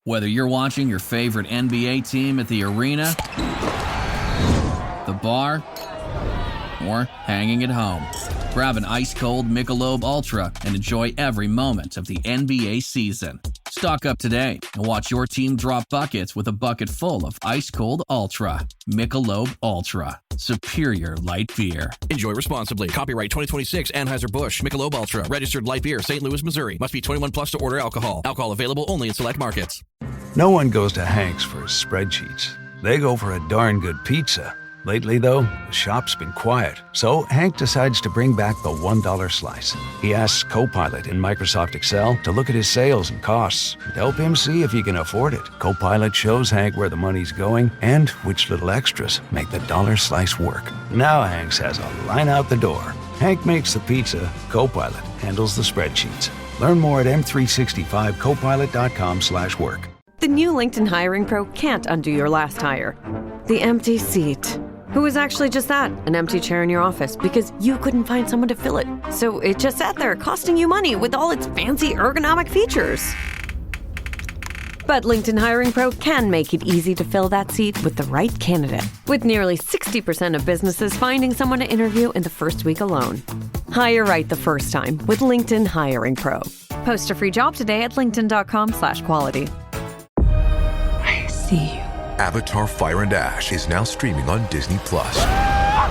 Whether you're watching your favorite NBA team at the arena, the bar, or hanging at home, grab an ice-cold Michelob Ultra and enjoy every moment of the NBA season. Stock up today and watch your team drop buckets with a bucket full of ice-cold Ultra. Michelob Ultra. Superior light beer. Enjoy responsibly. Copyright 2026 Anheuser-Busch. Michelob Ultra. Registered light beer. St. Louis, Missouri. Must be 21 plus to order alcohol. Alcohol available only in select markets. No one goes to Hank's for spreadsheets. They go for a darn good pizza. Lately, though, the shop's been quiet, so Hank decides to bring back the $1 slice. He asks Copilot in Microsoft Excel to look at his sales and costs and help him see if he can afford it. Copilot shows Hank where the money's going and which little extras make the dollar slice work. Now Hank has a line out the door. Hank makes the pizza, Copilot handles the spreadsheets. Learn more at m365copilot.com/work. The new LinkedIn Hiring Pro can't undo your last hire. The empty seat. Who is actually just that, an empty chair in your office because you couldn't find someone to fill it. So it just sat there costing you money with all its fancy ergonomic features. But LinkedIn Hiring Pro can make it easy to fill that seat with the right candidate. With nearly 60% of businesses finding someone to interview in the first week alone. Hire right the first time with LinkedIn Hiring Pro. Post a free job today at linkedin.com/quality. I see you. Avatar: Fire and Ash is now streaming on Disney+.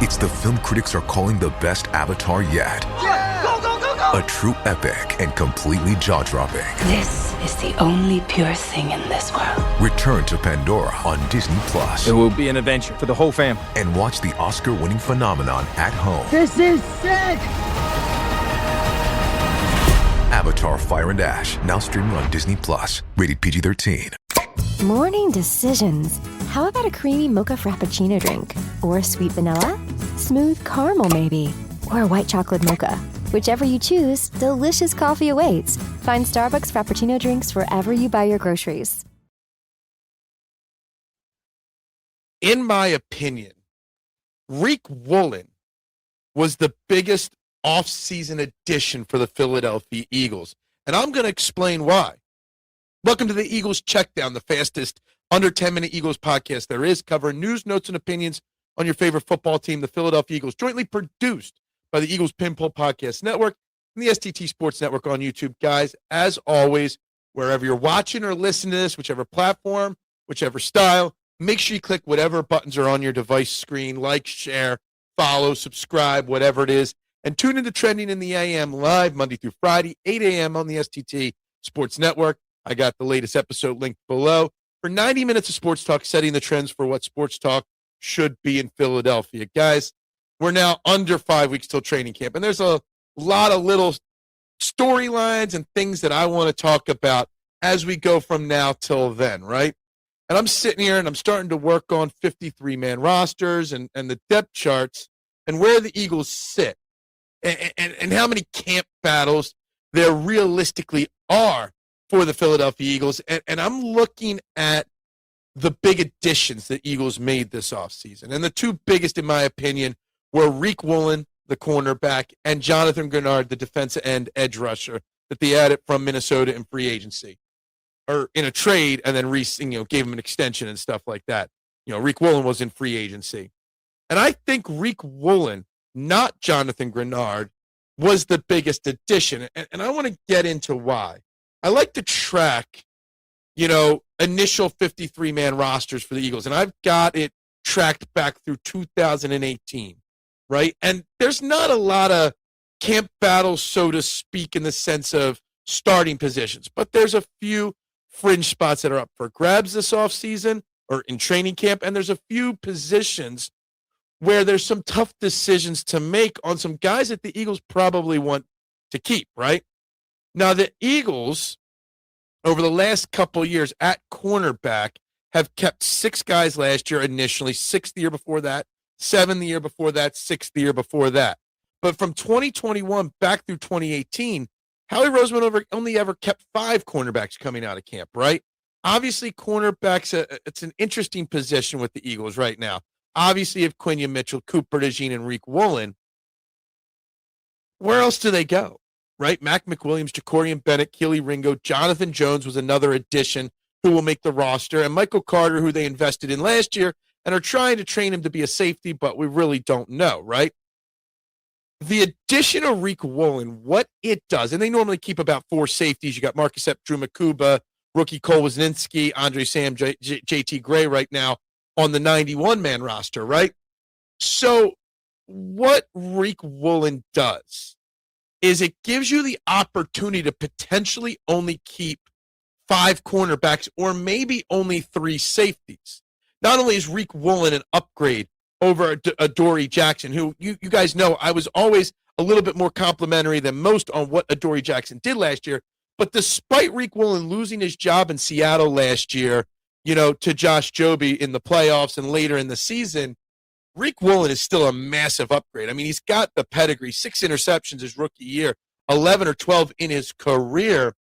It's the film critics are calling the best Avatar yet. Yeah! Go, go, go, go! A true epic and completely jaw-dropping. This is the only pure thing in this world. Return to Pandora on Disney+. It will be an adventure for the whole fam. And watch the Oscar-winning phenomenon at home. This is sick! Avatar: Fire and Ash, now streaming on Disney+. Rated PG-13. Morning decisions. How about a creamy mocha frappuccino drink? Or sweet vanilla? Smooth caramel, maybe? Or a white chocolate mocha? Whichever you choose, delicious coffee awaits. Find Starbucks Frappuccino drinks wherever you buy your groceries. In my opinion, Riq Woolen was the biggest offseason addition for the Philadelphia Eagles. And I'm going to explain why. Welcome to the Eagles Checkdown, the fastest under 10-minute Eagles podcast there is, covering news, notes, and opinions on your favorite football team, the Philadelphia Eagles, jointly produced by the Eagles Pinpool Podcast Network and the STT Sports Network on YouTube. Guys, as always, wherever you're watching or listening to this, whichever platform, whichever style, make sure you click whatever buttons are on your device screen, like, share, follow, subscribe, whatever it is, and tune into Trending in the AM live Monday through Friday, 8 a.m. on the STT Sports Network. I got the latest episode linked below for 90 minutes of sports talk, setting the trends for what sports talk should be in Philadelphia. Guys, we're now under 5 weeks till training camp, and there's a lot of little storylines and things that I want to talk about as we go from now till then, right? And I'm sitting here and I'm starting to work on 53-man rosters and the depth charts and where the Eagles sit and how many camp battles there realistically are for the Philadelphia Eagles. And I'm looking at the big additions that Eagles made this offseason. And the two biggest, in my opinion, were Riq Woolen, the cornerback, and Jonathan Grenard, the defensive end edge rusher that they added from Minnesota in free agency. Or in a trade, and then gave him an extension and stuff like that. Riq Woolen was in free agency. And I think Riq Woolen, not Jonathan Grenard, was the biggest addition. And I want to get into why. I like to track, initial 53-man rosters for the Eagles. And I've got it tracked back through 2018, right? And there's not a lot of camp battles, so to speak, in the sense of starting positions. But there's a few fringe spots that are up for grabs this offseason or in training camp. And there's a few positions where there's some tough decisions to make on some guys that the Eagles probably want to keep, right? Now, the Eagles, over the last couple of years at cornerback, have kept 6 guys last year initially, 6 the year before that, 7 the year before that, 6 the year before that. But from 2021 back through 2018, Howie Roseman only ever kept 5 cornerbacks coming out of camp, right? Obviously, cornerbacks, it's an interesting position with the Eagles right now. Obviously, you have Quenya Mitchell, Cooper DeJean, and Riq Woolen. Where else do they go, right? Mac McWilliams, Jacorian Bennett, Keely Ringo, Jonathan Jones was another addition who will make the roster, and Michael Carter, who they invested in last year and are trying to train him to be a safety, but we really don't know, right? The addition of Riq Woolen, what it does, and they normally keep about 4 safeties. You got Marcus Epps, Drew Makuba, rookie Cole Wisniewski, Andre Sam, JT Gray right now on the 91-man roster, right? So what Riq Woolen does is it gives you the opportunity to potentially only keep 5 cornerbacks or maybe only 3 safeties. Not only is Riq Woolen an upgrade over Adoree Jackson, who you guys know I was always a little bit more complimentary than most on what Adoree Jackson did last year. But despite Riq Woolen losing his job in Seattle last year, to Josh Jobe in the playoffs and later in the season, Riq Woolen is still a massive upgrade. I mean, he's got the pedigree, 6 interceptions his rookie year, 11 or 12 in his career.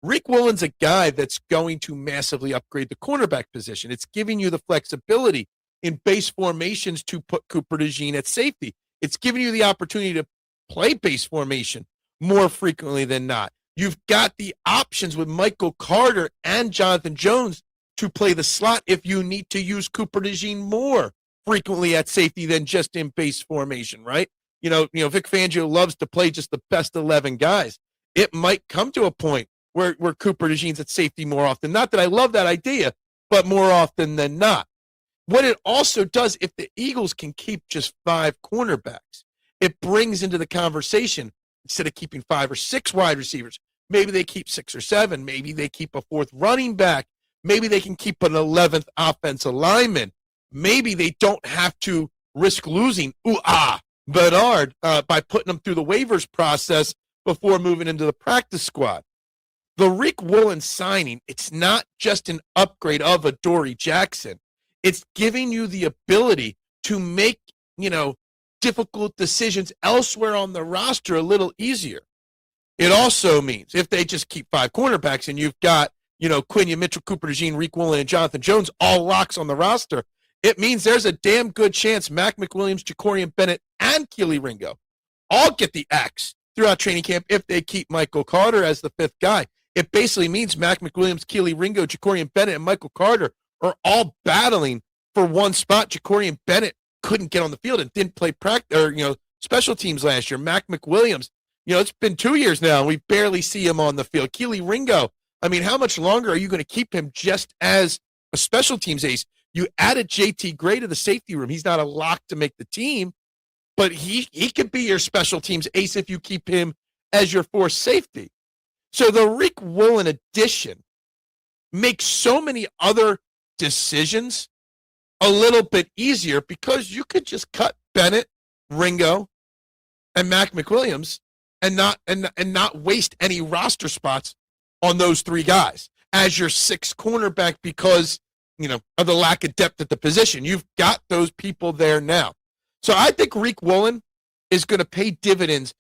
Riq Woolen's a guy that's going to massively upgrade the cornerback position. It's giving you the flexibility in base formations to put Cooper DeJean at safety. It's giving you the opportunity to play base formation more frequently than not. You've got the options with Michael Carter and Jonathan Jones to play the slot if you need to use Cooper DeJean more frequently at safety than just in base formation, right? Vic Fangio loves to play just the best 11 guys. It might come to a point where Cooper DeJean's at safety more often. Not that I love that idea, but more often than not. What it also does, if the Eagles can keep just 5 cornerbacks, it brings into the conversation, instead of keeping 5 or 6 wide receivers, maybe they keep 6 or 7. Maybe they keep a 4th running back. Maybe they can keep an 11th offensive lineman. Maybe they don't have to risk losing Bedard by putting them through the waivers process before moving into the practice squad. The Riq Woolen signing, it's not just an upgrade of Adoree Jackson. It's giving you the ability to make, difficult decisions elsewhere on the roster a little easier. It also means if they just keep 5 cornerbacks and you've got, Quinion Mitchell, Cooper DeJean, Riq Woolen, and Jonathan Jones all locks on the roster, it means there's a damn good chance Mac McWilliams, Jacorian Bennett, and Kelee Ringo all get the axe throughout training camp if they keep Michael Carter as the 5th guy. It basically means Mac McWilliams, Kelee Ringo, Jacorian Bennett, and Michael Carter are all battling for one spot. Jacorian Bennett couldn't get on the field and didn't play special teams last year. Mac McWilliams, it's been 2 years now, and we barely see him on the field. Kelee Ringo, I mean, how much longer are you going to keep him just as a special teams ace? You added JT Gray to the safety room. He's not a lock to make the team, but he could be your special teams ace if you keep him as your 4th safety. So the Riq Woolen addition makes so many other decisions a little bit easier because you could just cut Bennett, Ringo, and Mac McWilliams and not waste any roster spots on those 3 guys as your 6th cornerback because, of the lack of depth at the position. You've got those people there now. So I think Riq Woolen is going to pay dividends,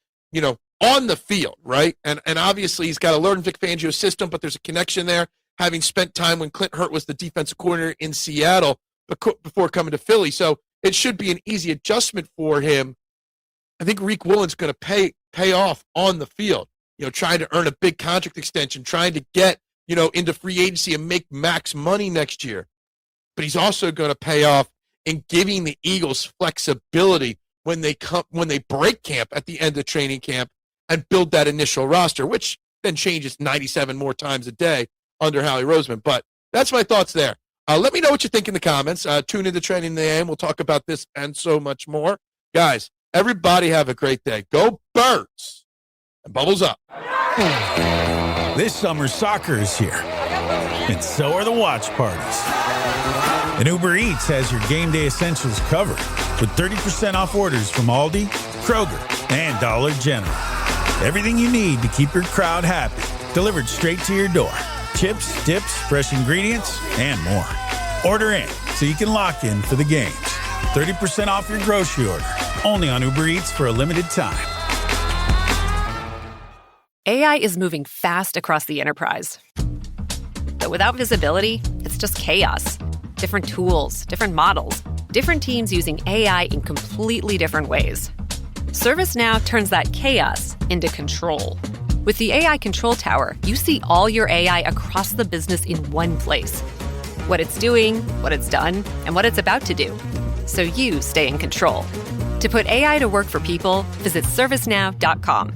on the field, right? And obviously he's got to learn Vic Fangio's system, but there's a connection there, having spent time when Clint Hurt was the defensive coordinator in Seattle before coming to Philly. So it should be an easy adjustment for him. I think Riq Woolen's going to pay off on the field, trying to earn a big contract extension, trying to get, into free agency and make max money next year. But he's also going to pay off in giving the Eagles flexibility when they break camp at the end of training camp and build that initial roster, which then changes 97 more times a day under Howie Roseman. But that's my thoughts there. Let me know what you think in the comments. Tune into Trending the AM. We'll talk about this and so much more. Guys, everybody have a great day. Go Birds! And bubbles up. This summer, soccer is here. And so are the watch parties. And Uber Eats has your game day essentials covered with 30% off orders from Aldi, Kroger, and Dollar General. Everything you need to keep your crowd happy, delivered straight to your door. Chips, dips, fresh ingredients, and more. Order in so you can lock in for the games. 30% off your grocery order, only on Uber Eats for a limited time. AI is moving fast across the enterprise. But without visibility, it's just chaos. Different tools, different models, different teams using AI in completely different ways. ServiceNow turns that chaos into control. With the AI Control Tower, you see all your AI across the business in one place. What it's doing, what it's done, and what it's about to do. So you stay in control. To put AI to work for people, visit ServiceNow.com.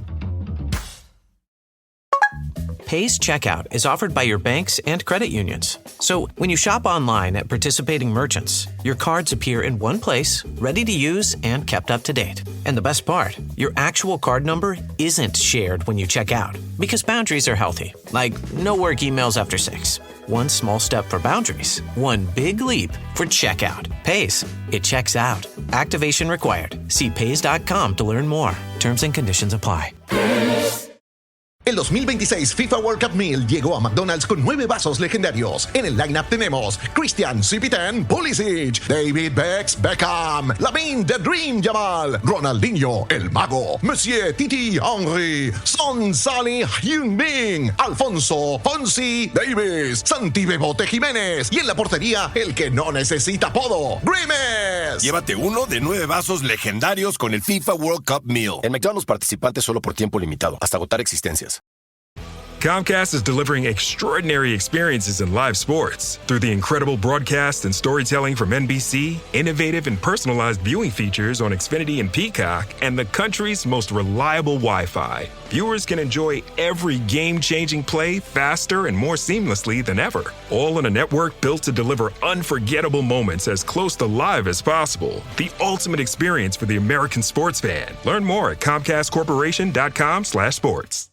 Pay's checkout is offered by your banks and credit unions. So when you shop online at participating merchants, your cards appear in one place, ready to use and kept up to date. And the best part, your actual card number isn't shared when you check out, because boundaries are healthy, like no work emails after 6. One small step for boundaries, one big leap for checkout. Pays. It checks out. Activation required. See Pays.com to learn more. Terms and conditions apply. El 2026 FIFA World Cup Meal llegó a McDonald's con 9 vasos legendarios. En el lineup tenemos Christian Cipiten Pulisic, David Beckham, Lamine The Dream Yamal, Ronaldinho El Mago, Monsieur Titi Henry, Son Salih Heung-min, Alfonso Fonsi Davis, Santi Bebote Jiménez y en la portería el que no necesita apodo, Grimes. Llévate uno de 9 vasos legendarios con el FIFA World Cup Meal. En McDonald's participantes solo por tiempo limitado, hasta agotar existencias. Comcast is delivering extraordinary experiences in live sports. Through the incredible broadcast and storytelling from NBC, innovative and personalized viewing features on Xfinity and Peacock, and the country's most reliable Wi-Fi, viewers can enjoy every game-changing play faster and more seamlessly than ever. All on a network built to deliver unforgettable moments as close to live as possible. The ultimate experience for the American sports fan. Learn more at ComcastCorporation.com/sports.